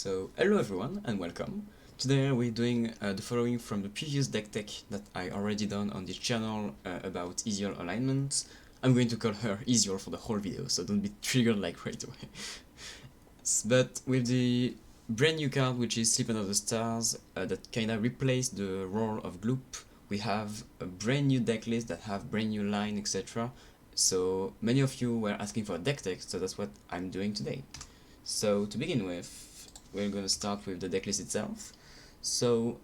So hello everyone and welcome. Today we're doing the following from the previous deck tech that I already done on this channel about Ysiel alignment. I'm going to call her Ysiel for the whole video, so don't be triggered like right away. But with the brand new card which is Sleep Under the Stars that kinda replaced the role of Gloop, we have a brand new deck list that have brand new line, etc. So many of you were asking for a deck tech, so that's what I'm doing today. So to begin with, we're gonna start with the decklist itself. So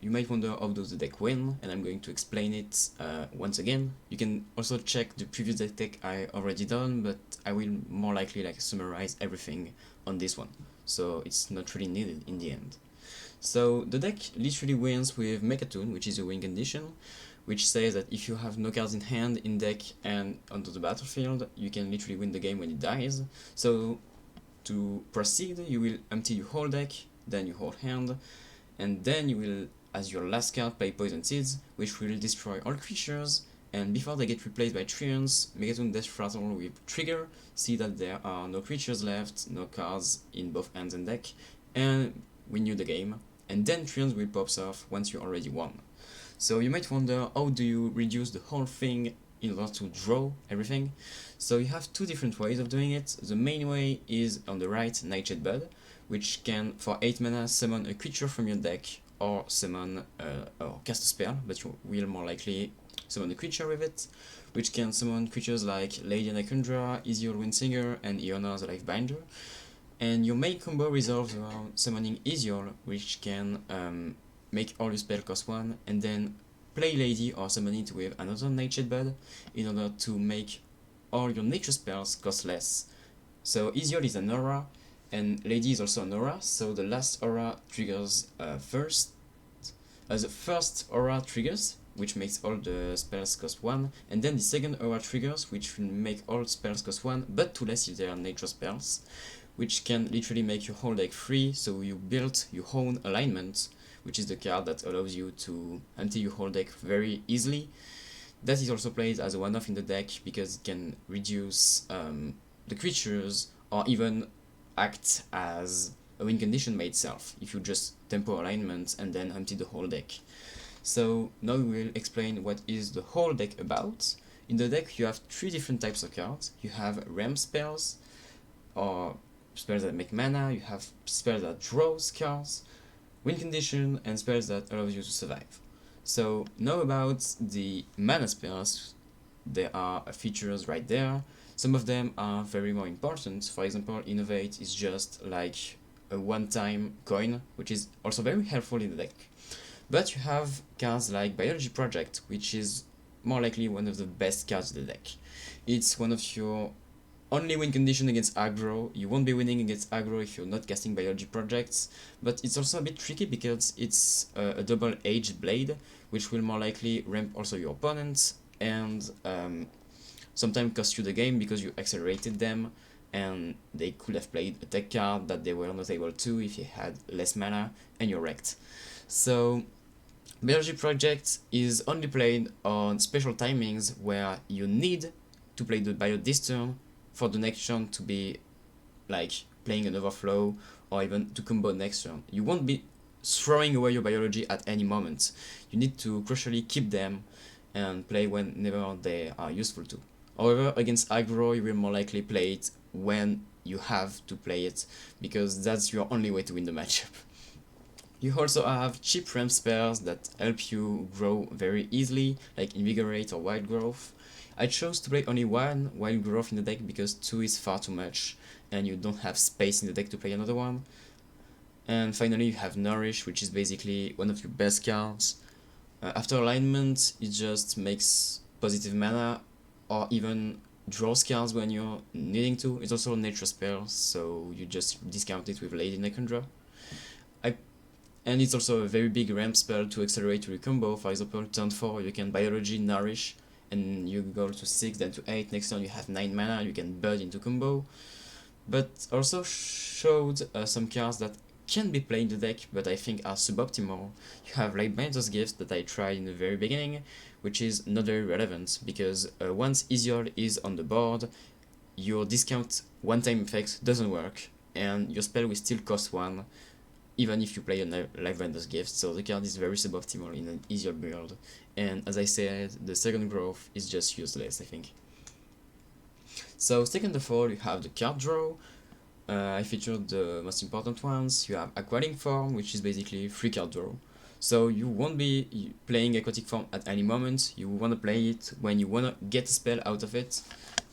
you might wonder how does the deck win, and I'm going to explain it once again. You can also check the previous deck I already done, but I will more likely summarize everything on this one, so it's not really needed in the end. So the deck literally wins with Mechatoon, which is a win condition, which says that if you have no cards in hand in deck and onto the battlefield, you can literally win the game when it dies. So to proceed, you will empty your whole deck, then your whole hand, and then you will, as your last card, play Poison Seeds, which will destroy all creatures, and before they get replaced by Treants, Mechatoon Death Rattle will trigger, see that there are no creatures left, no cards in both hands and deck, and win you the game, and then Treants will pop off once you already won. So you might wonder, how do you reduce the whole thing in order to draw everything? So you have two different ways of doing it. The main way is on the right, Nightshade Bud, which can, for 8 mana, summon a creature from your deck, or summon or cast a spell, but you will more likely summon a creature with it, which can summon creatures like Lady Anacundra, Ysiel Windsinger, and Iona the Lifebinder. And your main combo resolves around summoning Ysiel, which can make all your spell cost 1, and then play Lady or summon it with another Nightshade Bud in order to make all your nature spells cost less. So Ysiel is an aura, and Lady is also an aura, so the last aura triggers first. The first aura triggers, which makes all the spells cost 1, and then the second aura triggers, which will make all spells cost 1, but 2 less if they are nature spells, which can literally make your whole deck free, so you build your own alignment, which is the card that allows you to empty your whole deck very easily. That is also played as a one-off in the deck because it can reduce the creatures or even act as a win condition by itself if you just tempo alignment and then empty the whole deck. So now we will explain what is the whole deck about. In the deck you have 3 different types of cards. You have ramp spells, or spells that make mana, you have spells that draw cards, win condition, and spells that allows you to survive. So now about the mana spells, there are features right there. Some of them are very more important. For example, Innovate is just like a one-time coin, which is also very helpful in the deck. But you have cards like Biology Project, which is more likely one of the best cards in the deck. It's one of your only win condition against aggro. You won't be winning against aggro if you're not casting Biology Projects, but it's also a bit tricky because it's a double-edged blade, which will more likely ramp also your opponents and sometimes cost you the game because you accelerated them and they could have played a tech card that they were not able to if you had less mana and you're wrecked. So Biology Project is only played on special timings where you need to play the bio this turn for the next turn to be like playing an overflow or even to combo next turn. You won't be throwing away your biology at any moment. You need to crucially keep them and play whenever they are useful to. However, against aggro you will more likely play it when you have to play it because that's your only way to win the matchup. You also have cheap ramp spells that help you grow very easily, like Invigorate or Wild Growth. I chose to play only one Wild Growth in the deck because 2 is far too much and you don't have space in the deck to play another one. And finally you have Nourish, which is basically one of your best cards. After alignment, it just makes positive mana or even draws cards when you're needing to. It's also a nature spell, so you just discount it with Lady Anacundra. And it's also a very big ramp spell to accelerate your combo. For example, turn 4 you can Biology Nourish and you go to 6 then to 8, next turn you have 9 mana, you can Bud into combo. But also showed some cards that can be played in the deck but I think are suboptimal. You have Lightbinder's Gift that I tried in the very beginning, which is not very relevant because once Ysiel is on the board, your discount one-time effect doesn't work and your spell will still cost 1, even if you play a Life Vendor's Gift, so the card is very suboptimal in an Ysiel build, and as I said, the second growth is just useless, I think. So second of all, you have the card draw. I featured the most important ones. You have Aquatic Form, which is basically free card draw. So you won't be playing Aquatic Form at any moment. You want to play it when you want to get a spell out of it,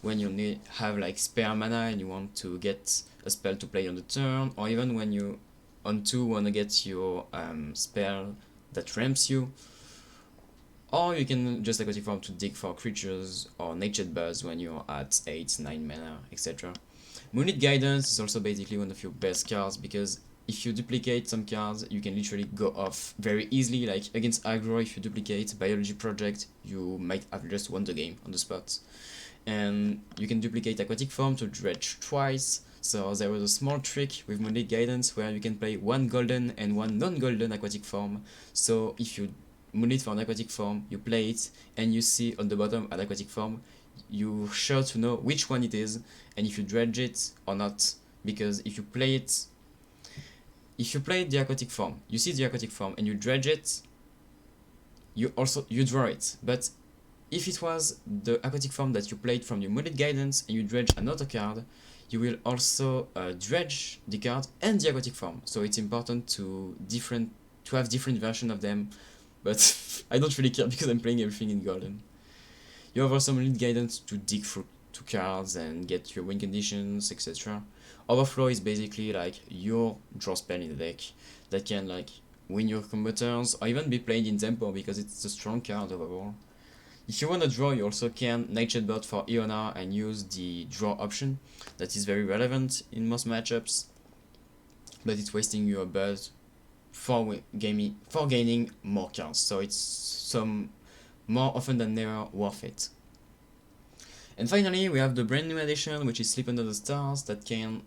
when you have like spare mana and you want to get a spell to play on the turn, or even when you on 2 want to get your spell that ramps you. Or you can just Aquatic Form to dig for creatures or Natured Buzz when you're at 8, 9 mana, etc. Moonlit Guidance is also basically one of your best cards, because if you duplicate some cards, you can literally go off very easily. Like against aggro, if you duplicate Biology Project, you might have just won the game on the spot. And you can duplicate Aquatic Form to dredge twice. So there was a small trick with Moonlit Guidance where you can play 1 golden and 1 non-golden Aquatic Form. So if you Moonlit for an Aquatic Form, you play it, and you see on the bottom an Aquatic Form, you're sure to know which one it is, and if you dredge it or not, because if you play the Aquatic Form, you see the Aquatic Form, and you dredge it, you draw it. But if it was the Aquatic Form that you played from your Moonlit Guidance, and you dredge another card, you will also dredge the card and the Aquatic Form. So it's important to have different versions of them. But I don't really care because I'm playing everything in golden. You have also Moonlit Guidance to dig through 2 cards and get your win conditions, etc. Overflow is basically like your draw spell in the deck that can like win your combo turns or even be played in tempo because it's a strong card overall. If you want to draw, you also can Nightshade Bird for Iona and use the draw option. That is very relevant in most matchups, but it's wasting your bird for gaining more cards, so it's more often than never worth it. And finally, we have the brand new addition, which is Sleep Under the Stars, that can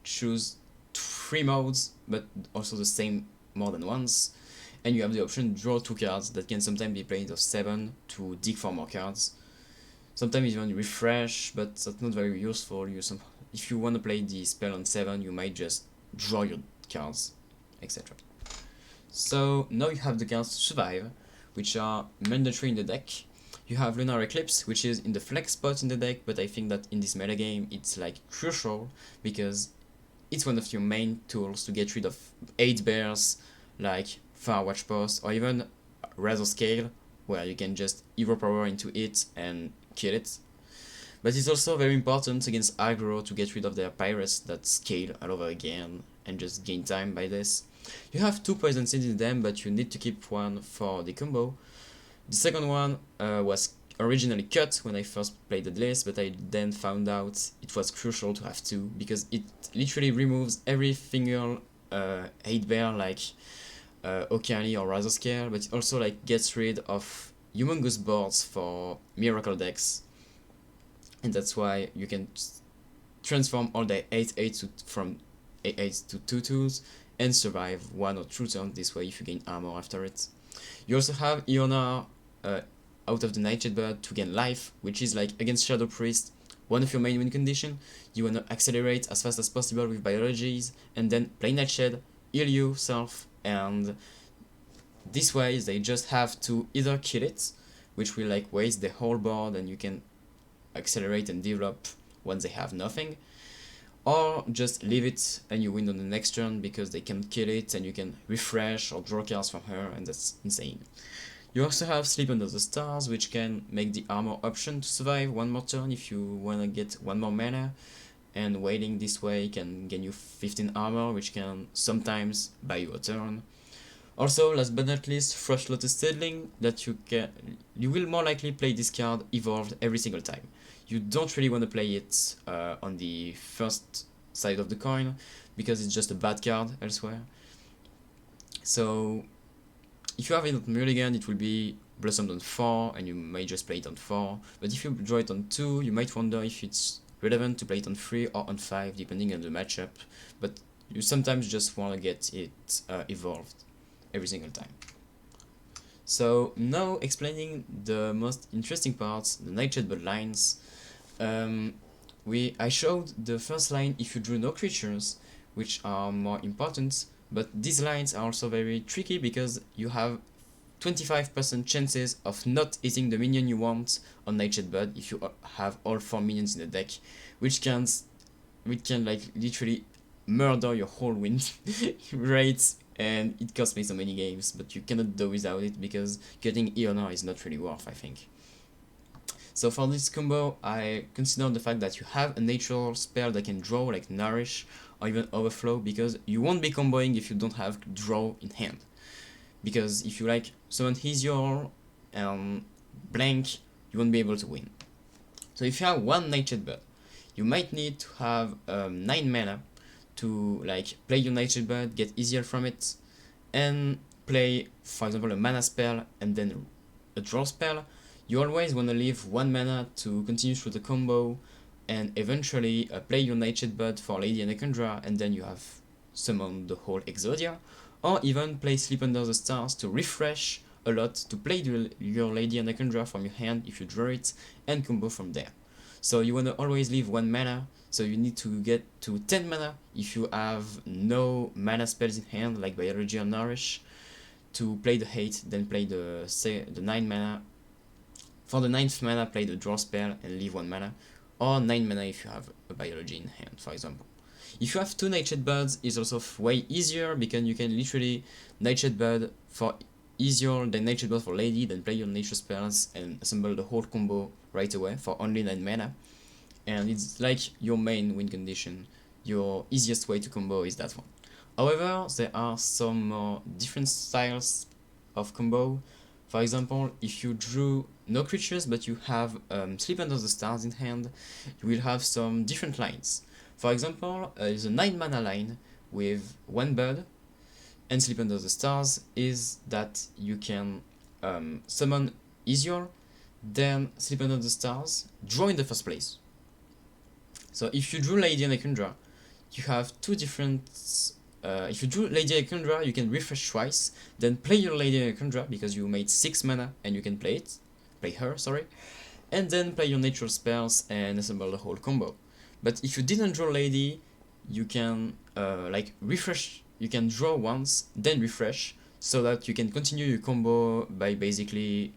choose 3 modes, but also the same more than once. And you have the option draw 2 cards that can sometimes be played of 7 to dig for more cards. Sometimes even refresh, but that's not very useful. If you want to play the spell on 7, you might just draw your cards, etc. So now you have the cards to survive, which are mandatory in the deck. You have Lunar Eclipse, which is in the flex spot in the deck, but I think that in this meta game it's like crucial because it's one of your main tools to get rid of 8 bears like Far Watch Post or even Razor Scale, where you can just hero power into it and kill it. But it's also very important against aggro to get rid of their pirates that scale all over again and just gain time by this. You have 2 poison seeds in them, but you need to keep 1 for the combo. The second one was originally cut when I first played the list, but I then found out it was crucial to have 2 because it literally removes every single 8 bear like Okali or Razor Scale, but it also like gets rid of humongous boards for miracle decks, and that's why you can transform all the 8/8 from 8/8 to 2/2s and survive 1 or 2 turns this way if you gain armor after it. You also have Iona out of the Nightshade Bird to gain life, which is like against Shadow Priest, one of your main win condition. You want to accelerate as fast as possible with biologies and then play Nightshade, heal yourself, and this way they just have to either kill it, which will like waste the whole board and you can accelerate and develop when they have nothing, or just leave it and you win on the next turn because they can kill it and you can refresh or draw cards from her, and that's insane. You also have Sleep Under the Stars, which can make the armor option to survive 1 more turn if you want to get 1 more mana, and waiting this way can gain you 15 armor, which can sometimes buy you a turn. Also, last but not least, Fresh Lotus Seedling, that you will more likely play this card evolved every single time. You don't really want to play it on the first side of the coin because it's just a bad card elsewhere. So if you have it on Mulligan, it will be blossomed on 4 and you may just play it on 4, but if you draw it on 2, you might wonder if it's relevant to play it on 3 or on 5 depending on the matchup, but you sometimes just want to get it evolved every single time. So now explaining the most interesting parts, the Nightshade Bird lines. I showed the first line if you drew no creatures, which are more important, but these lines are also very tricky because you have 25% chances of not hitting the minion you want on Nightshade Bud if you have all 4 minions in the deck, which can like literally murder your whole win rate, and it cost me so many games, but you cannot do without it because getting Honor is not really worth, I think. So for this combo, I consider the fact that you have a natural spell that can draw, like Nourish or even Overflow, because you won't be comboing if you don't have draw in hand. Because if you like summon Ysiel and blank, you won't be able to win. So if you have one Nightshade Bud, you might need to have 9 mana to like play your Nightshade Bud, get Ysiel from it, and play, for example, a mana spell and then a draw spell. You always want to leave 1 mana to continue through the combo, and eventually play your Nightshade Bud for Lady and Ekandra, and then you have summoned the whole Exodia, or even play Sleep Under the Stars to refresh a lot, to play your Lady and Ekandra from your hand if you draw it, and combo from there. So you want to always leave 1 mana, so you need to get to 10 mana if you have no mana spells in hand, like Biology or Nourish, to play the Hate, then play the 9 mana. For the 9th mana, play the draw spell and leave 1 mana, or 9 mana if you have a Biology in hand, for example. If you have 2 Nightshade Buds, it's also way easier because you can literally Nightshade Bud for Ysiel, then Nightshade Bud for Lady, then play your nature spells and assemble the whole combo right away for only 9 mana. And it's like your main win condition. Your easiest way to combo is that one. However, there are some more different styles of combo. For example, if you drew no creatures but you have Sleep Under the Stars in hand, you will have some different lines. For example, the 9 mana line with 1 Bud and Sleep Under the Stars is that you can summon Ysiel, then Sleep Under the Stars, draw in the first place. So if you drew Lady and Ekandra, you have 2 different... if you drew Lady and Ekandra, you can refresh twice, then play your Lady and Ekandra because you made 6 mana and you can play her, and then play your natural spells and assemble the whole combo. But if you didn't draw Lady, you can like refresh, you can draw once, then refresh, so that you can continue your combo by basically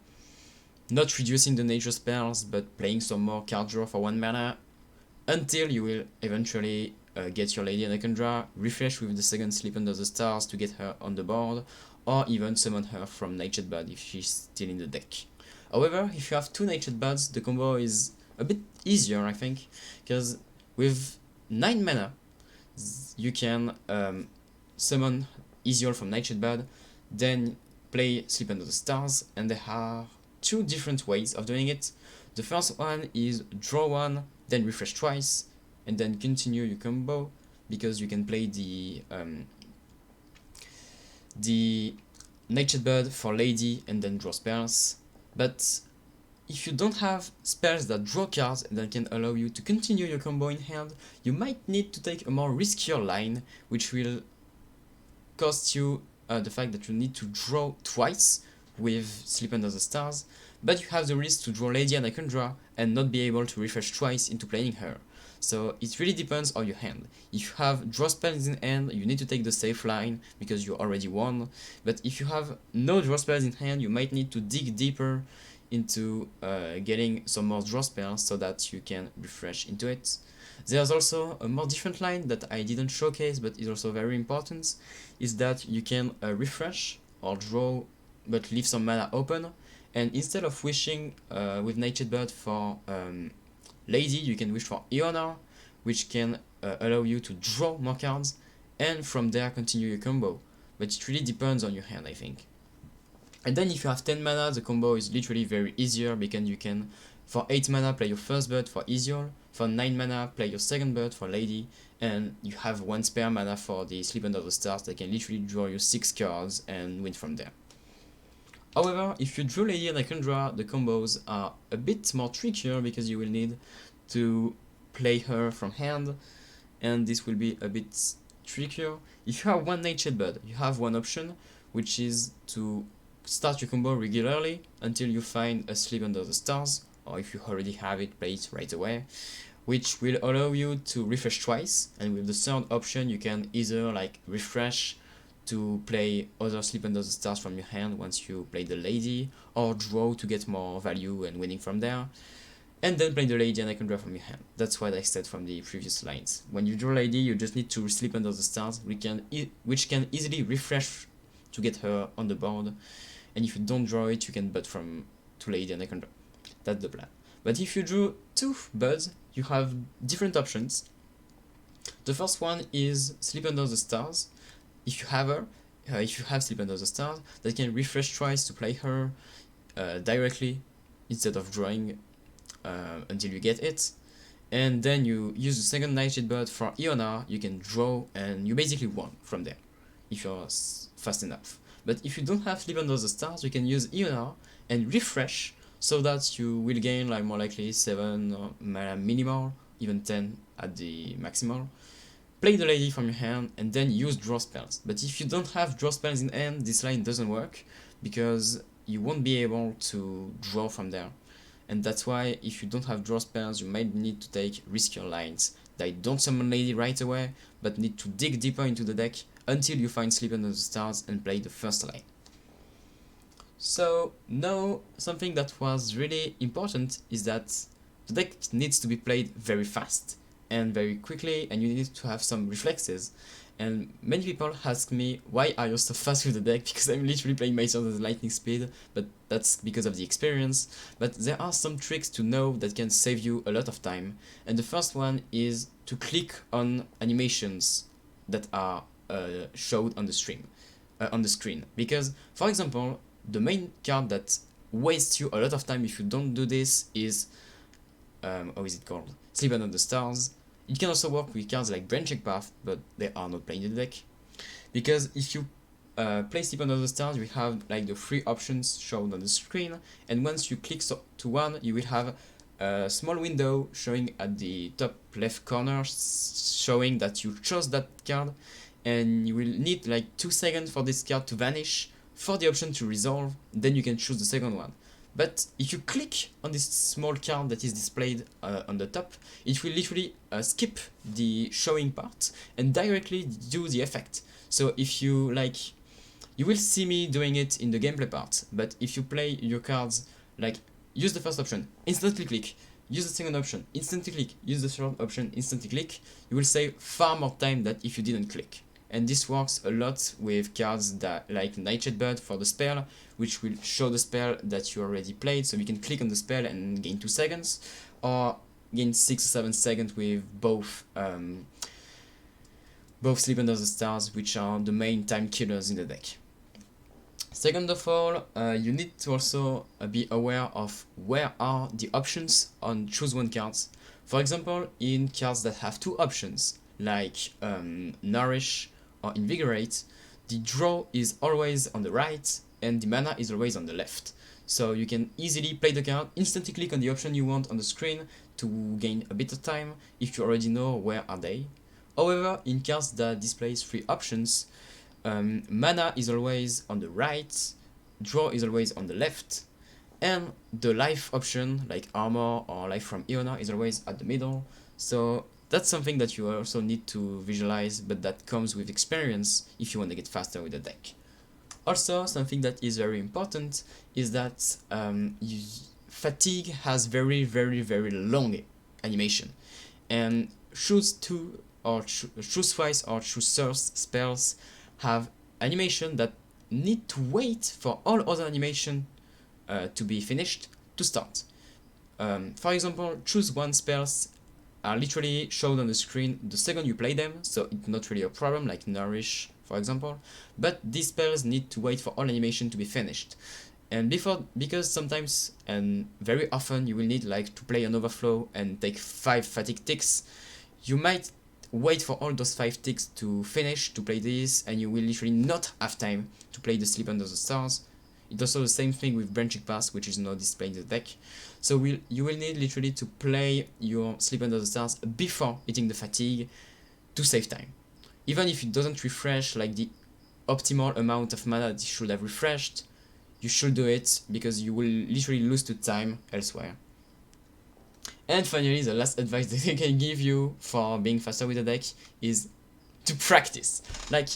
not reducing the nature spells, but playing some more card draw for 1 mana, until you will eventually get your Lady and Ekandra, refresh with the second Sleep Under the Stars to get her on the board, or even summon her from Nightshade Bud if she's still in the deck. However, if you have 2 Nightshade Buds, the combo is a bit easier, I think, because with 9 mana, you can summon Ysiel from Nightshade Bud, then play Sleep Under the Stars, and there are 2 different ways of doing it. The first one is draw 1, then refresh twice, and then continue your combo, because you can play the Nightshade Bud for Lady and then draw spells. But if you don't have spells that draw cards and that can allow you to continue your combo in hand, you might need to take a more riskier line, which will cost you the fact that you need to draw twice with Sleep Under the Stars, but you have the risk to draw Lady and Ekandra and not be able to refresh twice into playing her. So it really depends on your hand. If you have draw spells in hand, you need to take the safe line because you already won. But if you have no draw spells in hand, you might need to dig deeper into getting some more draw spells so that you can refresh into it. There's also a more different line that I didn't showcase but is also very important, is that you can refresh or draw but leave some mana open, and instead of wishing with Nightshade Bud for Lady, you can wish for Honor, which can allow you to draw more cards, and from there continue your combo. But it really depends on your hand, I think. And then if you have 10 mana, the combo is literally very easier, because you can, for 8 mana, play your first Bud for Ysiel, for 9 mana, play your second Bud for Lady, and you have 1 spare mana for the Sleep Under the Stars that can literally draw you 6 cards and win from there. However, if you draw Lady and Ekandra, the combos are a bit more trickier because you will need to play her from hand, and this will be a bit trickier. If you have 1 Nightshade Bud, you have 1 option, which is to start your combo regularly until you find a Sleep Under the Stars, or if you already have it, play it right away. which will allow you to refresh twice, and with the third option you can either like refresh to play other Sleep Under the Stars from your hand once you play the lady, or draw to get more value and winning from there, and then play the lady and I can draw from your hand. That's what I said from the previous lines. When you draw lady, you just need to Sleep Under the Stars, which can easily refresh to get her on the board, and if you don't draw it, you can bud from to lady and I can draw. That's the plan. But if you drew two buds, you have different options. The first one is Sleep Under the Stars. If you have her, if you have Sleep Under the Stars, that can refresh twice to play her directly instead of drawing until you get it. And then you use the second Nightshade Bird for Iona, you can draw and you basically won from there if you're fast enough. But if you don't have Sleep Under the Stars, you can use Iona and refresh so that you will gain like more likely 7 minimal, even 10 at the maximal. Play the lady from your hand and then use draw spells. But if you don't have draw spells in hand, this line doesn't work because you won't be able to draw from there. And that's why if you don't have draw spells, you might need to take riskier lines that don't summon lady right away, but need to dig deeper into the deck until you find Sleep Under the Stars and play the first line. So now something that was really important is that the deck needs to be played very fast and very quickly, and you need to have some reflexes. And many people ask me, why are you so fast with the deck? Because I'm literally playing myself at lightning speed, but that's because of the experience. But there are some tricks to know that can save you a lot of time. And the first one is to click on animations that are showed on the screen. Because, for example, the main card that wastes you a lot of time if you don't do this is, how is it called? Sleep Under the Stars. It can also work with cards like Branching Path, but they are not playing in the deck. Because if you play Sleep Under the Stars, we have like the 3 options shown on the screen, and once you click to one, you will have a small window showing at the top left corner, showing that you chose that card, and you will need like 2 seconds for this card to vanish, for the option to resolve, then you can choose the second one. But if you click on this small card that is displayed on the top, it will literally skip the showing part and directly do the effect. So if you like, you will see me doing it in the gameplay part, but if you play your cards, like use the first option, instantly click, use the second option, instantly click, use the third option, instantly click, you will save far more time than if you didn't click. And this works a lot with cards that like Nightshade Bird for the spell, which will show the spell that you already played, so you can click on the spell and gain 2 seconds, or gain 6 or 7 seconds with both Sleep Under the Stars, which are the main time killers in the deck. Second of all, you need to also be aware of where are the options on choose one cards. For example, in cards that have 2 options, like Nourish or Invigorate, the draw is always on the right and the mana is always on the left. So you can easily play the card, instantly click on the option you want on the screen to gain a bit of time if you already know where are they. However, in cards that displays 3 options, mana is always on the right, draw is always on the left, and the life option like armor or life from Iona is always at the middle. So that's something that you also need to visualize, but that comes with experience if you want to get faster with the deck. Also, something that is very important is that fatigue has very long animation, and choose 2 or choose twice or choose first spells have animation that need to wait for all other animation to be finished to start. For example, choose one spells are literally shown on the screen the second you play them, so it's not really a problem, like Nourish, for example, but these spells need to wait for all animation to be finished. And because sometimes and very often you will need like to play an overflow and take 5 fatigue ticks, you might wait for all those 5 ticks to finish to play this, and you will literally not have time to play the Sleep Under the Stars. It's also the same thing with Branching Path, which is not displayed in the deck. So you will need literally to play your Sleep Under the Stars before hitting the fatigue to save time. Even if it doesn't refresh like the optimal amount of mana that it should have refreshed, you should do it because you will literally lose to time elsewhere. And finally, the last advice that I can give you for being faster with the deck is to practice. Like,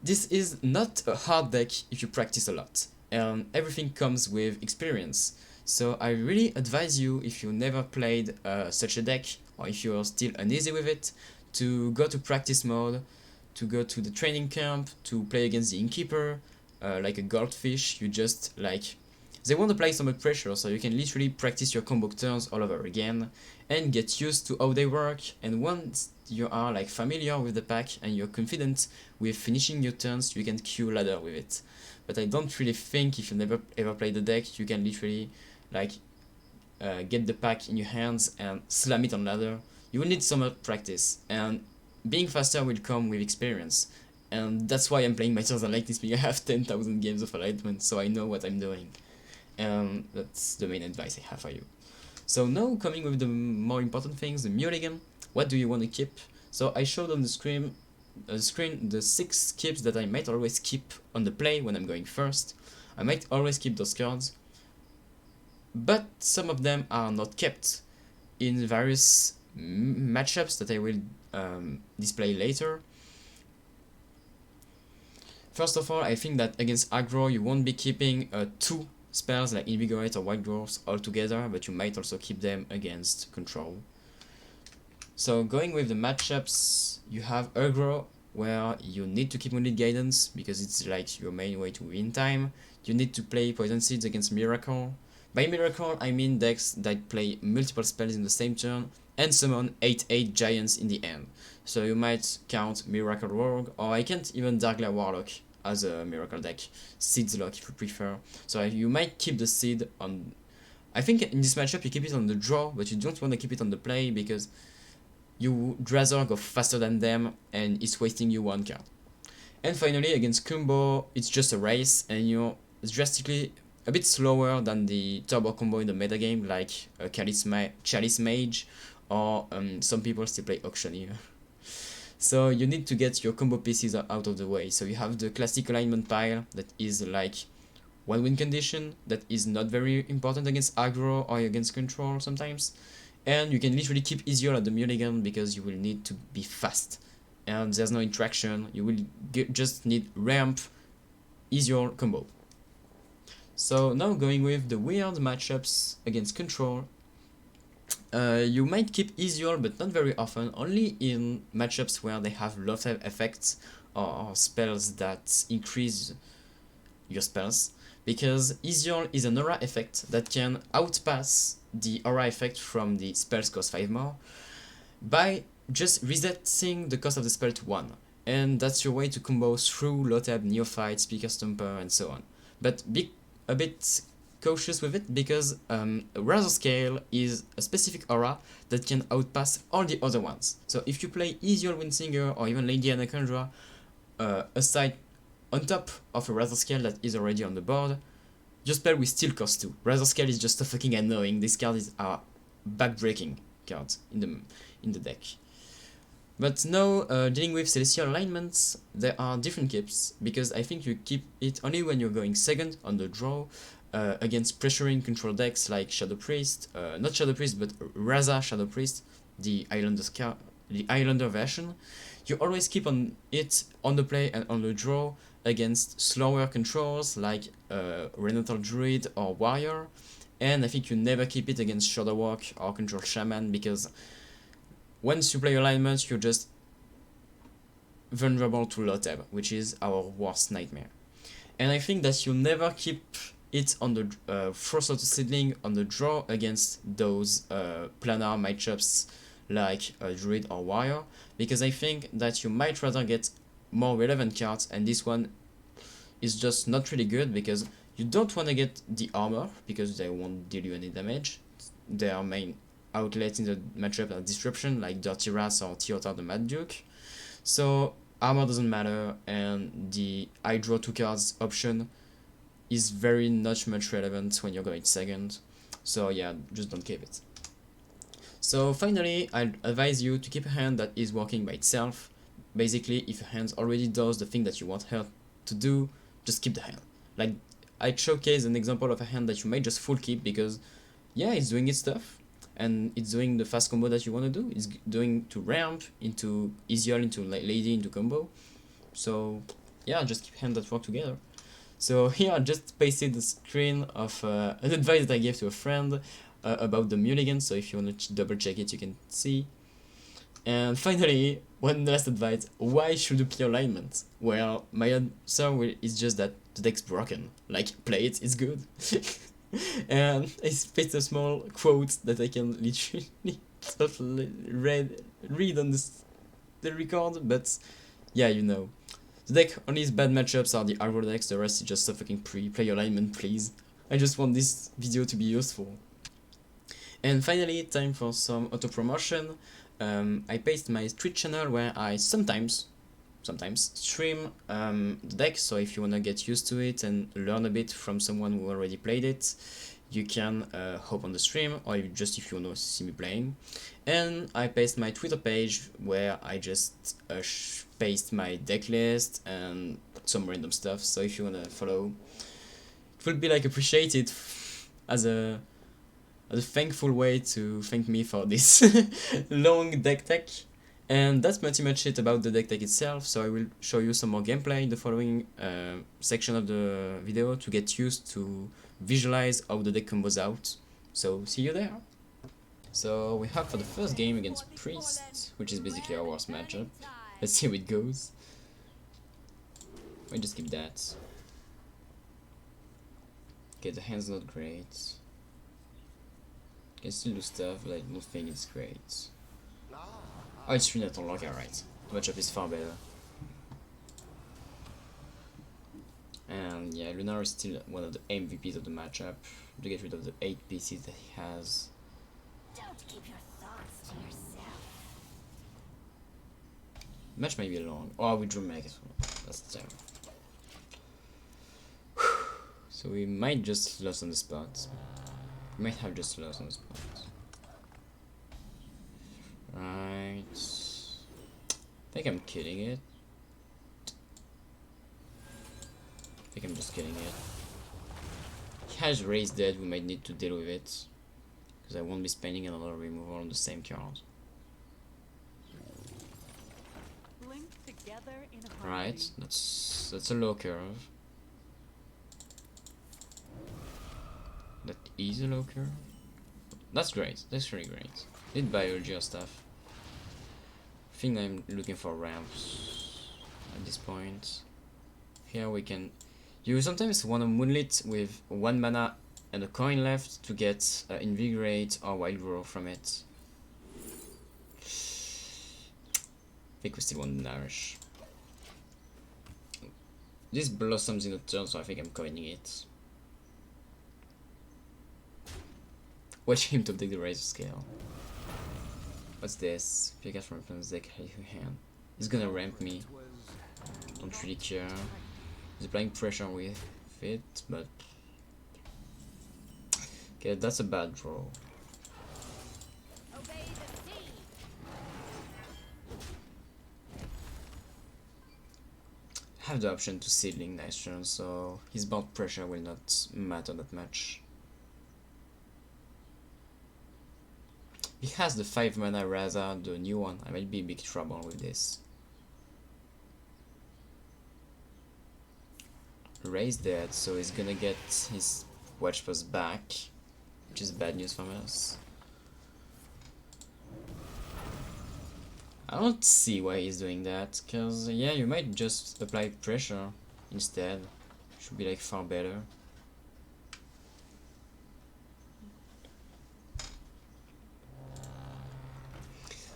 this is not a hard deck if you practice a lot, and everything comes with experience. So I really advise you, if you never played such a deck, or if you're still uneasy with it, to go to practice mode, to go to the training camp, to play against the innkeeper, like a goldfish. You just like, they won't apply so much pressure, so you can literally practice your combo turns all over again and get used to how they work. And once you are like familiar with the pack and you're confident with finishing your turns, you can queue ladder with it. But I don't really think, if you never ever played the deck, you can literally like get the pack in your hands and slam it on ladder. You will need some practice, and being faster will come with experience. And that's why I'm playing my turns like this, because I have 10,000 games of alignment, so I know what I'm doing. And that's the main advice I have for you. So now, coming with the more important things, the Mulligan. What do you want to keep? So I showed on the screen the 6 keeps that I might always keep on the play when I'm going first. I might always keep those cards, but some of them are not kept in various matchups that I will display later. First of all, I think that against aggro you won't be keeping 2 spells like Invigorate or White Dwarfs all together, but you might also keep them against control. So going with the matchups, you have aggro, where you need to keep Moonlit Guidance because it's like your main way to win time. You need to play Poison Seeds against Miracle. By Miracle, I mean decks that play multiple spells in the same turn and summon 8/8 giants in the end. So you might count Miracle Rogue, or I can't even Darkglare Warlock as a Miracle deck. Seeds Lock if you prefer. So you might keep the Seed on... I think in this matchup you keep it on the draw, but you don't want to keep it on the play because you would rather go faster than them and it's wasting you 1 card. And finally, against combo, it's just a race and you're drastically a bit slower than the turbo combo in the metagame, like Chalice Mage, or some people still play Auctioneer. So you need to get your combo pieces out of the way. So you have the classic alignment pile that is like 1 win condition, that is not very important against aggro or against control sometimes. And you can literally keep Ysiel at the Mulligan because you will need to be fast. And there's no interaction, you will just need ramp, Ysiel combo. So now going with the weird matchups against control. You might keep Ysiel, but not very often, only in matchups where they have lot of effects or spells that increase your spells, because Ysiel is an aura effect that can outpass the aura effect from the spells cost 5 more by just resetting the cost of the spell to 1, and that's your way to combo through Lotab, Neophyte, Speaker Stomper, and so on. But be a bit cautious with it, because Razor Scale is a specific aura that can outpass all the other ones. So if you play Ysiel Windsinger or even Lady Anacondra aside on top of a Razor Scale that is already on the board, your spell will still cost 2. Razor Scale is just so fucking annoying. These cards are backbreaking cards in the deck. But now, dealing with Celestial Alignments, there are different keeps, because I think you keep it only when you're going second on the draw, against pressuring control decks like Shadow Priest, not Shadow Priest, but Raza Shadow Priest, the Islander version. You always keep on it on the play and on the draw against slower controls like Renatal Druid or Warrior, and I think you never keep it against Shadow Walk or Control Shaman, because once you play alignments, you're just vulnerable to Lotab, which is our worst nightmare. And I think that you never keep it on the Frost Lotus Seedling on the draw against those planar matchups like Druid or Warrior, because I think that you might rather get more relevant cards, and this one is just not really good because you don't want to get the armor because they won't deal you any damage. Their main outlets in the matchup are Disruption, like Dirty Ras or Teotar the Mad Duke. So armor doesn't matter, and the I draw 2 cards option is very not much relevant when you're going second. So yeah, just don't keep it. So finally, I'd advise you to keep a hand that is working by itself. Basically, if a hand already does the thing that you want her to do, just keep the hand. Like, I showcase an example of a hand that you may just full keep because, yeah, it's doing its stuff. and it's doing the fast combo that you want to do. It's doing to ramp into Ysiel into lady into combo. So yeah, just keep hands that work together. So here I just pasted the screen of an advice that I gave to a friend about the Mulligan, so if you want to double check it you can see. And finally, one last advice, why should you play alignment? Well, my answer is just that the deck's broken. Like, play it, it's good. And I pasted a small quote that I can literally read on the record, but yeah, you know. The deck only bad matchups are the aggro decks, the rest is just a fucking play alignment, please. I just want this video to be useful. And finally, time for some auto promotion. I paste my Twitch channel where I sometimes stream the deck, so if you wanna get used to it and learn a bit from someone who already played it, you can hop on the stream, or if you wanna see me playing. And I paste my Twitter page where I just paste my deck list and some random stuff, so if you wanna follow, it would be like appreciated as a thankful way to thank me for this long deck tech. And that's pretty much it about the deck tech itself, so I will show you some more gameplay in the following section of the video to get used to visualize how the deck combos out. So see you there! So we have for the first game against Priest, which is basically our worst matchup. Let's see how it goes. I just keep that. Okay, the hand's not great. Can still do stuff, but I don't think it's great. Oh, it's 3 net on lock, alright. The matchup is far better. And yeah, Lunar is still one of the MVPs of the matchup, to get rid of the 8 pieces that he has. Don't keep your thoughts to yourself. Match might be long. Oh, we drew Mage as well. That's terrible. So we might just lose on the spot. We might have just lost on the spot. Right. I think I'm killing it. I think I'm just killing it. He has raised dead, we might need to deal with it. Because I won't be spending another removal on the same card. Right, that's a low curve. That is a low curve. That's great, that's really great. Need biology or stuff. I think I'm looking for ramps at this point. Here we can... You sometimes want to Moonlit with 1 mana and a coin left to get Invigorate or Wild Growth from it. I think we still want Nourish. This blossoms in a turn, so I think I'm coining it. Watch him to take the Razor Scale. What's this? Pick out from opponent's deck, hand. He's gonna ramp me. Don't really care. He's applying pressure with it, but... Okay, that's a bad draw. I have the option to Seedling next turn, so his bound pressure will not matter that much. He has the 5 mana Raza, the new one. I might be in big trouble with this. Ray's dead, so he's gonna get his Watch Post back, which is bad news for us. I don't see why he's doing that, cause yeah, you might just apply pressure instead. Should be like far better.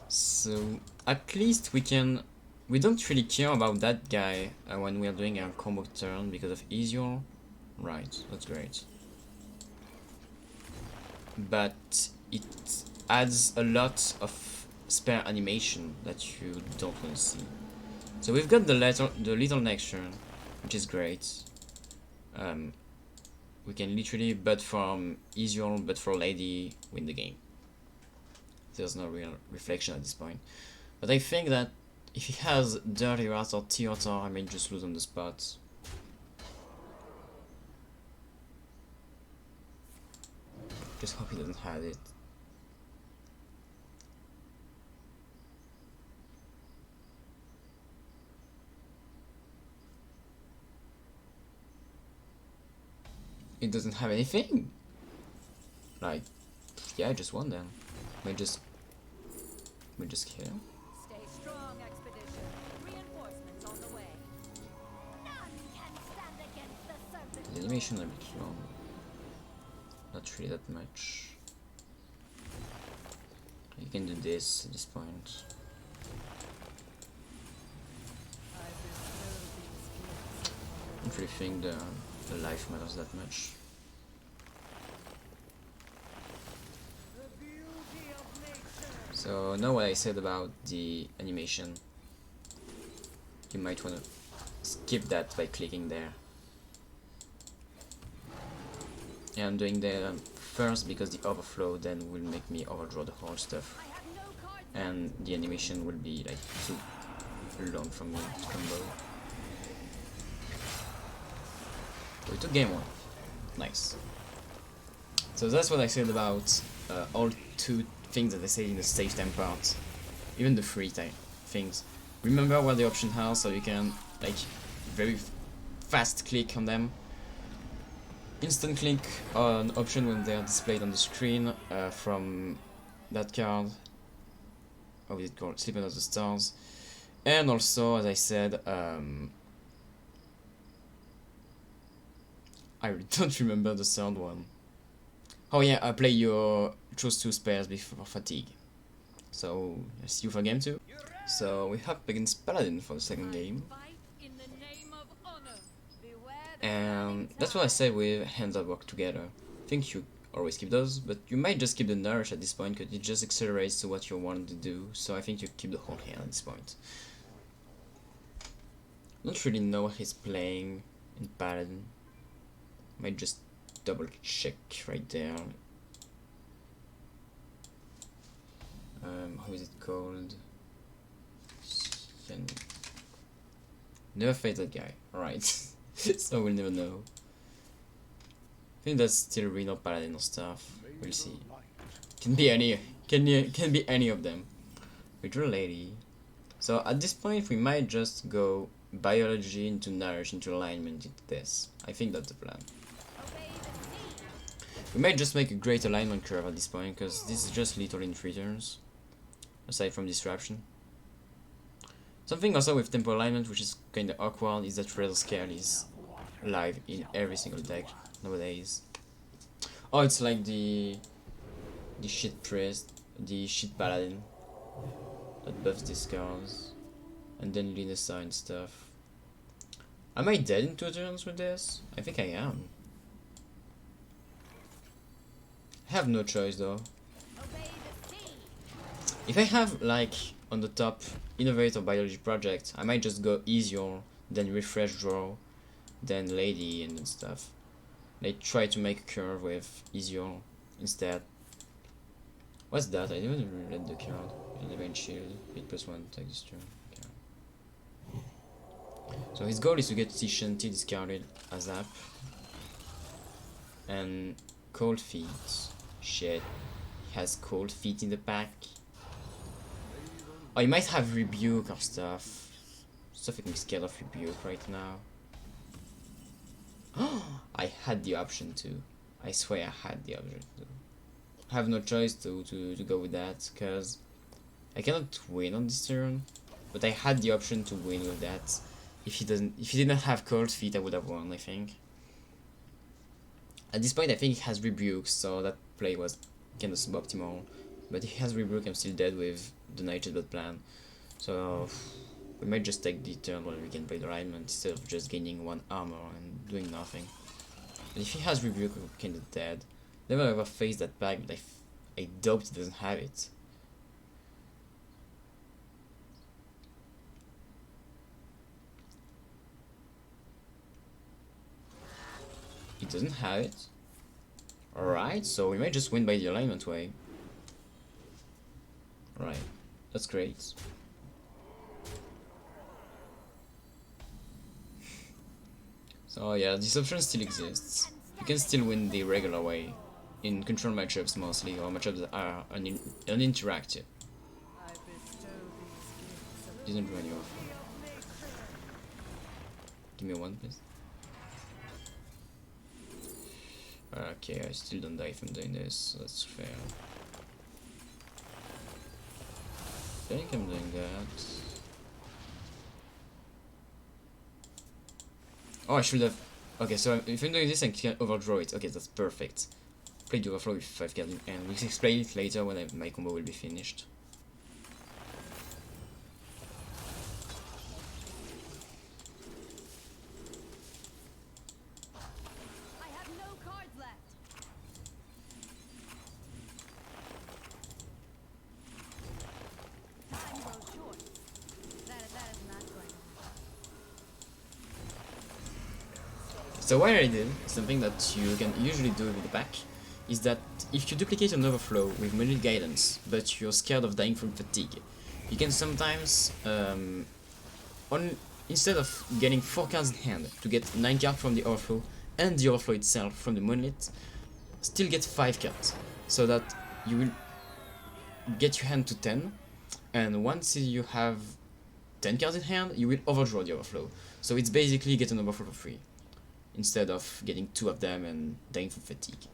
So at least we don't really care about that guy when we are doing our combo turn because of Ysiel. Right, that's great. But it adds a lot of spare animation that you don't want to see. So we've got the little next turn, which is great. We can literally but from Ysiel, but for Lady, win the game. There's no real reflection at this point. But I think that if he has Dirty Rat or Theater, I may just lose on the spot. Just hope he doesn't have it. It doesn't have anything. Like, yeah, I just won then. We just kill. Stay strong, expedition. Reinforcements on the way. None can stand against the serpent. The animation a bit long. Not really that much. You can do this at this point. I don't really think the life matters that much. So now what I said about the animation, you might want to skip that by clicking there. Yeah, I'm doing that first because the overflow then will make me overdraw the whole stuff, and the animation will be like too long for me to combo. We took game 1. Nice. So that's what I said about all 2 things that I said in the save time part, even the free time things. Remember what the options are so you can like very fast click on them. Instant click on option when they are displayed on the screen from that card. How is it called? Sleep Under the Stars. And also, as I said, I really don't remember the third one. Oh yeah, play your choose 2 spells before fatigue. So, I see you for game 2. So, we have against Paladin for the second game. And that's what I said with hands that work together. I think you always keep those, but you might just keep the nourish at this point because it just accelerates to what you want to do. So I think you keep the whole hand at this point. Don't really know what he's playing in Paladin. Might just double check right there. How is it called? Never faced that guy. Alright. So we'll never know. I think that's still Reno Paladin or stuff. We'll see. Can be any of them. We drew a lady. So at this point we might just go biology into nourish into alignment into this. I think that's the plan. We might just make a great alignment curve at this point because this is just lethal in 3 turns. Aside from disruption. Something also with tempo alignment which is kinda awkward is that Red Scale is live in every single deck nowadays. Oh, it's like the shit priest, the shit paladin that buffs discards, and then Linessa and stuff. Am I dead in 2 turns with this? I think I am. I have no choice though. If I have like on the top Innovate or Biology Project, I might just go Ysiel, then Refresh Draw, then Lady and then stuff. Like try to make a curve with Ysiel instead. What's that? I didn't even read the card. Elevate Shield, hit +1, take this turn. Okay. So his goal is to get T discarded as up. And Cold Feet. Shit. He has Cold Feet in the pack. Oh, he might have Rebuke or stuff. Stuff making me scared of Rebuke right now. I had the option to. I swear I had the option to. I have no choice to go with that, because I cannot win on this turn. But I had the option to win with that. If he didn't have Cold Feet, I would have won, I think. At this point, I think he has Rebuke, so that play was kind of suboptimal. But if he has Rebuke, I'm still dead with the Nightshade Blood plan. So we might just take the turn where we can play the alignment instead of just gaining 1 armor and doing nothing. But if he has Rebuke, we're kinda dead. Never ever faced that pack, but I doubt he doesn't have it. He doesn't have it. Alright, so we might just win by the alignment way. Right, that's great. So yeah, this option still exists. You can still win the regular way, in control matchups mostly, or matchups that are uninteractive. Didn't run you off. Give me 1 please. Okay, I still don't die if I'm doing this, so that's fair. I think I'm doing that. Oh, I should have... Okay, so if I'm doing this, I can overdraw it. Okay, that's perfect. Play the overflow with 5 cards in hand. We'll explain it later when my combo will be finished. I have no cards left. Time grows short. That is not going on. So what I did, something that you can usually do with the pack, is that if you duplicate an overflow with Mulligan guidance, but you're scared of dying from fatigue, you can sometimes, instead of getting 4 cards in hand, to get 9 cards from the overflow, and the overflow itself from the moonlit, still get 5 cards, so that you will get your hand to 10, and once you have 10 cards in hand, you will overdraw the overflow. So it's basically get an overflow for free, instead of getting 2 of them and dying from fatigue.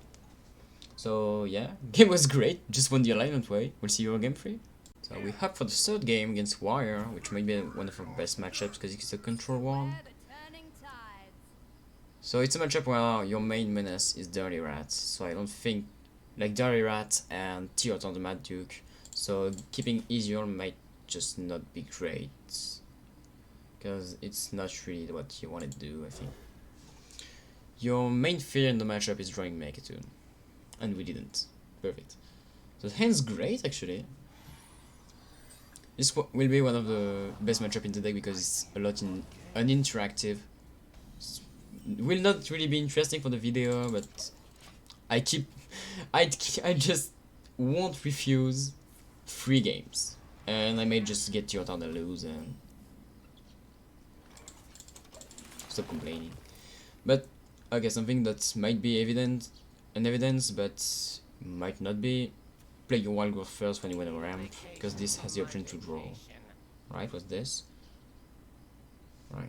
So yeah, game was great, just won the alignment way. We'll see you on game 3. So we hop for the 3rd game against Warrior, which may be one of our best matchups because it's a control one. Where the turning tides. So it's a matchup where your main menace is Dirty Rat, so I don't think, like Dirty Rat and Teot on the Mad Duke, so keeping Ysiel might just not be great, because it's not really what you want to do, I think. Your main fear in the matchup is drawing Megatune, and we didn't. Perfect. So the hand's great, actually. This will be one of the best matchup in the deck because it's a lot in uninteractive. Will not really be interesting for the video, but I just won't refuse free games, and I may just get your turn and lose and stop complaining. But okay, something that might be evidence, but might not be. Play your wild growth first when you win a ramp, because this has the option to draw. Right? What's this? Right.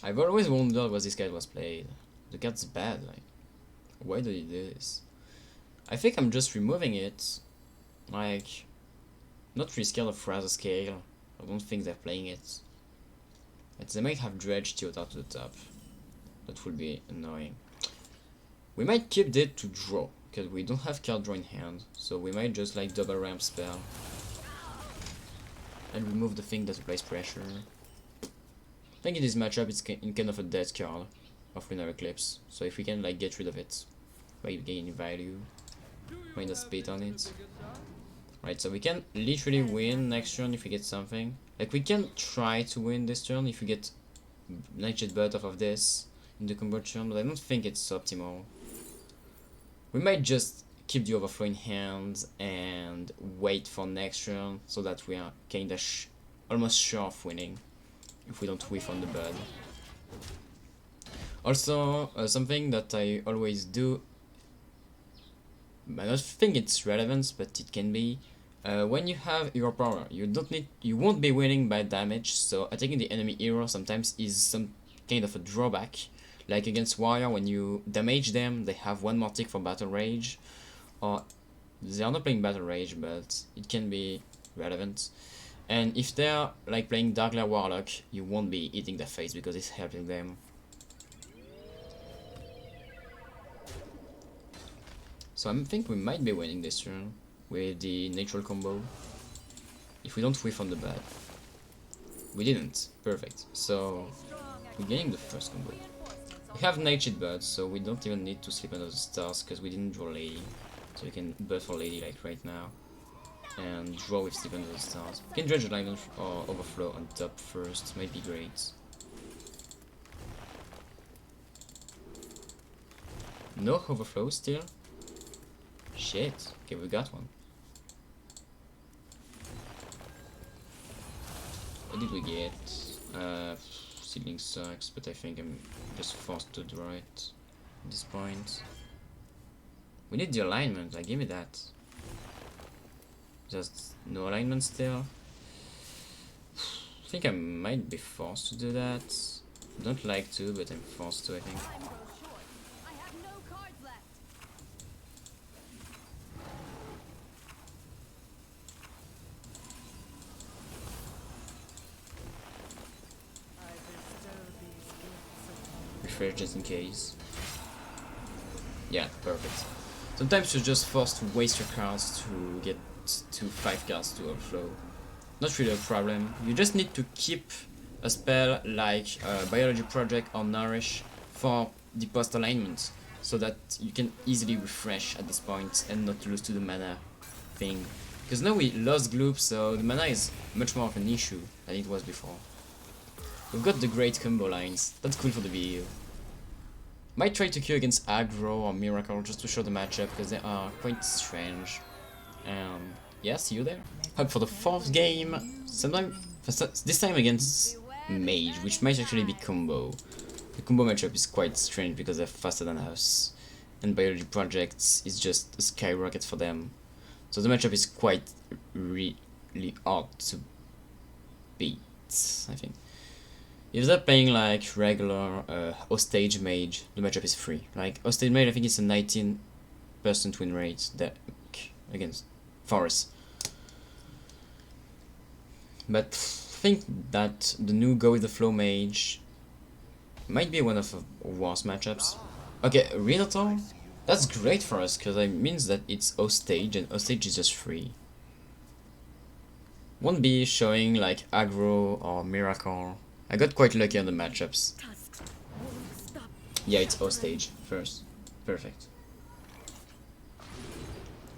I've always wondered what this card was played. The card's bad, like, why did he do this? I think I'm just removing it, like, not really scared of Razor Scale. I don't think they're playing it. But they might have Dredge Teota to the top. That would be annoying. We might keep it to draw, because we don't have card draw in hand, so we might just like double ramp spell and remove the thing that applies pressure. I think in this matchup it's kind of a dead card of Lunar Eclipse, so if we can like get rid of it by gaining value, minus speed on it. Right, so we can literally win next turn if we get something. Like, we can try to win this turn if we get Nightshade Butt off of this in the combo turn, but I don't think it's optimal. We might just keep the overflow in hand and wait for next turn so that we are kinda almost sure of winning if we don't whiff on the bud. Also, something that I always do, I don't think it's relevant, but it can be. When you have your power, you won't be winning by damage, so attacking the enemy hero sometimes is some kind of a drawback. Like against Warrior, when you damage them, they have one more tick for Battle Rage. Or they are not playing Battle Rage, but it can be relevant. And if they're like playing Darkglare Warlock, you won't be eating their face because it's helping them. So I think we might be winning this turn with the natural combo. If we don't whiff on the bad. We didn't. Perfect. So we're getting the first combo. We have Nightshade Buds, so we don't even need to sleep under the stars because we didn't draw Lady. So we can bud for Lady like right now. And draw with Sleep under the stars. We can dredge alignment or overflow on top first, might be great. No overflow still? Shit. Okay, we got one. What did we get? Seedling sucks, but I think I'm just forced to draw it at this point. We need the alignment, like, give me that. Just no alignment still. I think I might be forced to do that. Don't like to, but I'm forced to, I think. refresh just in case. Yeah, perfect. Sometimes you're just forced to waste your cards to get to 5 cards to overflow. Not really a problem. You just need to keep a spell like Biology Project or Nourish for the post alignment, so that you can easily refresh at this point and not lose to the mana thing. Because now we lost Gloop, so the mana is much more of an issue than it was before. We've got the great combo lines, that's cool for the video. Might try to queue against Aggro or Miracle just to show the matchup, because they are quite strange. Yeah, see you there. Up for the 4th game, this time against Mage, which might actually be combo. The combo matchup is quite strange because they're faster than us, and Biology Projects is just a skyrocket for them. So the matchup is quite really hard to beat, I think. If they're playing like regular Hostage Mage, the matchup is free. Like Hostage Mage, I think it's a 19% win rate that against Forest. But I think that the new Go with the Flow Mage might be one of the worst matchups. Okay, Renator? That's great for us, because it means that it's Hostage, and Hostage is just free. Won't be showing like Aggro or Miracle. I got quite lucky on the matchups. Yeah, it's Hostage first. Perfect.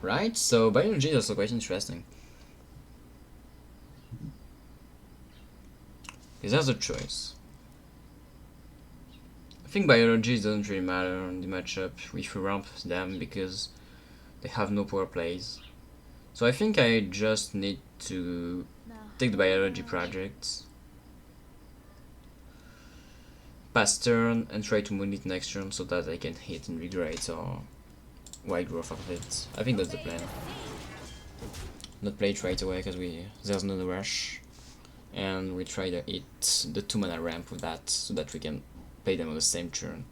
Right, so Biology is also quite interesting. Because that's a choice. I think Biology doesn't really matter on the matchup if we ramp them because they have no power plays. So I think I just need to take the Biology Project, pass turn, and try to moon it next turn so that I can hit Invigorate or Wide Growth of it. I think that's the plan. Not play it right away because there's no rush, and we try to hit the 2 mana ramp with that so that we can play them on the same turn.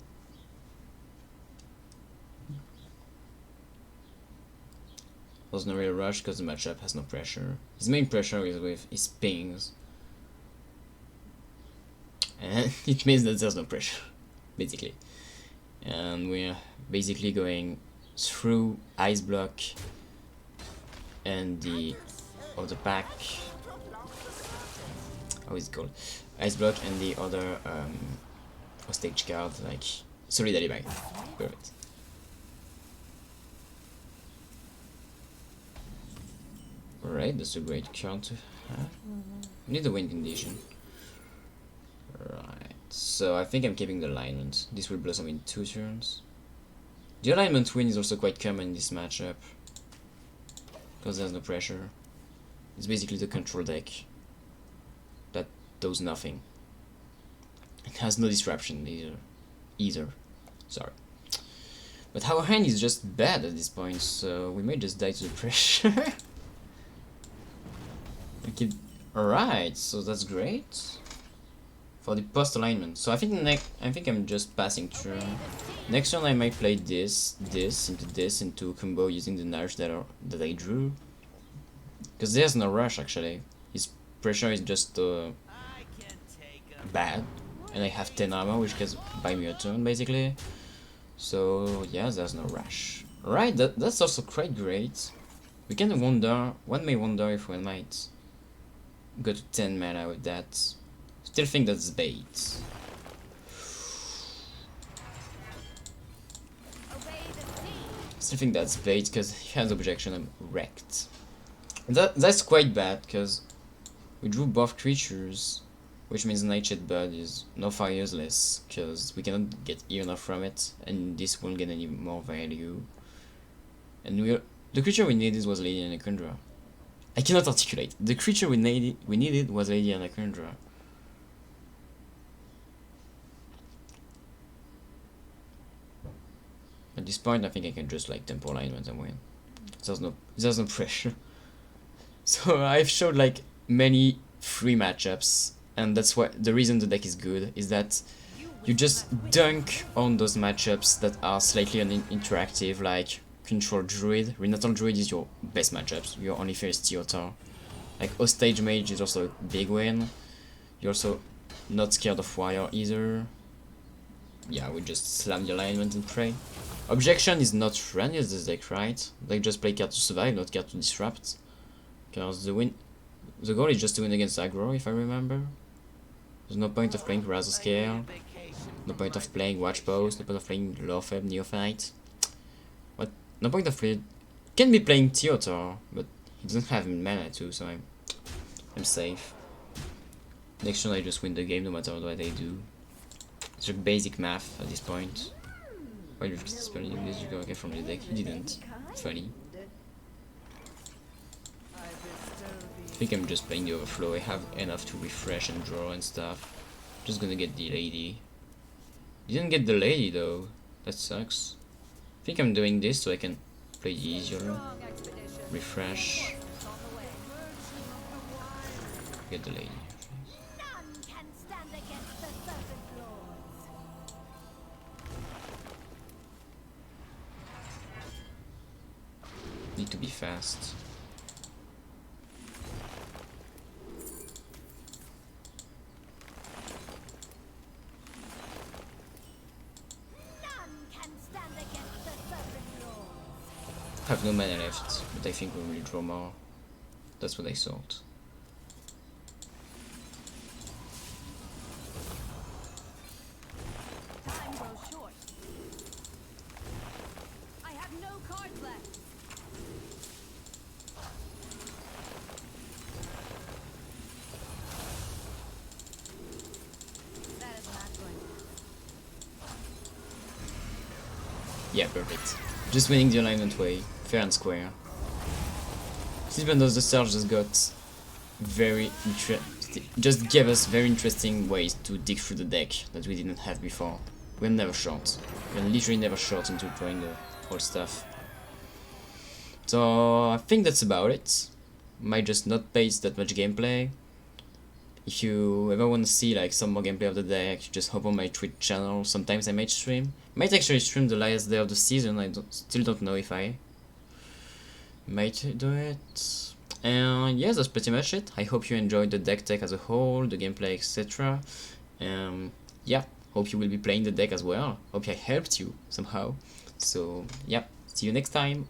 There's no real rush because the matchup has no pressure. His main pressure is with his pings, and it means that there's no pressure, basically. And we're basically going through Ice Block and the other pack. How is it called? Ice Block and the other Hostage card, like Solid Alibi. Perfect. Alright, that's a great card to have. We need a win condition. Right, so I think I'm keeping the alignment. This will blossom in 2 turns. The alignment win is also quite common in this matchup, because there's no pressure. It's basically the control deck that does nothing. It has no disruption either. Sorry. But our hand is just bad at this point, so we may just die to the pressure. Okay. Alright, so that's great for the post alignment. So I think I'm just passing turn. Next turn I might play this into combo using the nerf that I drew. Because there's no rush actually. His pressure is just bad, and I have 10 armor, which can buy me a turn basically. So yeah, there's no rush. Right, that's also quite great. We can wonder, one may wonder if we might go to 10 mana with that. Still think that's bait. Still think that's bait because he has objection, I'm wrecked. That's quite bad because we drew both creatures, which means Nightshade Bud is no far useless because we cannot get enough from it, and this won't get any more value. And the creature we needed was Lady Anacundra. I cannot articulate. The creature we needed was Lady Anacundra. At this point, I think I can just like tempo alignment and win. There's no pressure. So I've showed like many free matchups, and that's why the reason the deck is good is that you just dunk on those matchups that are slightly interactive, like Control Druid. Renatal Druid is your best matchups. You're only first Theotar. Like Hostage Mage is also a big win. You're also not scared of Wire either. yeah, we just slam the alignment and pray. Objection is not run as this deck, right? They just play card to survive, not card to disrupt. Because the goal is just to win against aggro, if I remember. There's no point of playing Razor Scale, no point of playing Watch Post, no point of playing Lawfeb, Neophyte. What? No point of playing. Can be playing Theotor, but he doesn't have mana too, so I'm safe. Next turn I just win the game no matter what I do. It's like basic math at this point. Why did you spelling this? You go get from the deck? He didn't. Funny. I think I'm just playing the overflow. I have enough to refresh and draw and stuff. Just gonna get the lady. Didn't get the lady though. That sucks. I think I'm doing this so I can play the Ysiel. Refresh. Get the lady. Need to be fast. I have no mana left, but I think we will draw more. That's what I thought. Time goes short. I have no cards left. That is not going to. Yeah, perfect. Just winning the alignment way, fair and square. Even though the Surge just got very just gave us very interesting ways to dig through the deck that we didn't have before. We're never short. We're literally never short into drawing the whole stuff. So I think that's about it. Might just not paste that much gameplay. If you ever want to see like some more gameplay of the deck, just hop on my Twitch channel. Sometimes I might stream. Might actually stream the last day of the season. I still don't know if I might do it. And yeah, that's pretty much it. I hope you enjoyed the deck tech as a whole, the gameplay, etc. Yeah, hope you will be playing the deck as well. Hope I helped you somehow. So yeah, see you next time.